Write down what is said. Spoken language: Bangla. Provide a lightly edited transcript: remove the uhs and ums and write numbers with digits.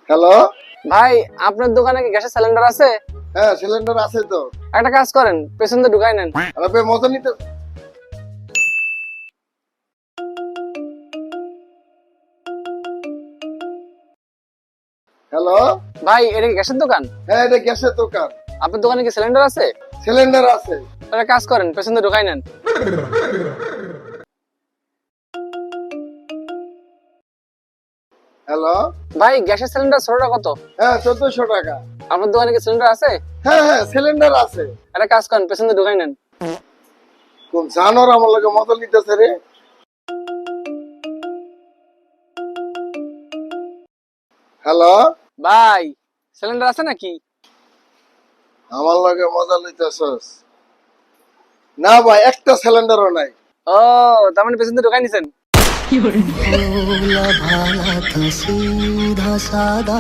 হ্যালো। ভাই আপনার দোকানে কি গ্যাসের সিলিন্ডার আছে? হ্যাঁ, সিলিন্ডার আছে তো। একটা কাজ করেন, পেছন দিয়ে ঢুকাই নেন। আরে মজা নিতে। হ্যালো। ভাই এটা কি গ্যাসের দোকান? হ্যাঁ, এটা গ্যাসের দোকান। আপনার দোকানে কি সিলিন্ডার আছে? সিলিন্ডার আছে। একটা কাজ করেন, পেছন দিয়ে ঢুকাই নেন। হ্যালো। ভাই গ্যাসের সিলিন্ডার ছোটটা কত? হ্যাঁ, 1400 টাকা। আপনার দোকানে কি সিলিন্ডার আছে? হ্যাঁ হ্যাঁ, সিলিন্ডার আছে। একটা কাজ করেন, পেছন দিয়ে ঢুকাই নেন। কোন জানোর আমার লগে মজা নিতেছে রে। হ্যালো। ভাই সিলিন্ডার আছে নাকি? আমার লগে মজা লইতেছস? না ভাই, একটা সিলিন্ডারও নাই। ও, তার মানে পেছন দিয়ে ঢুকাই নিছেন। भोला भाला था सीधा सादा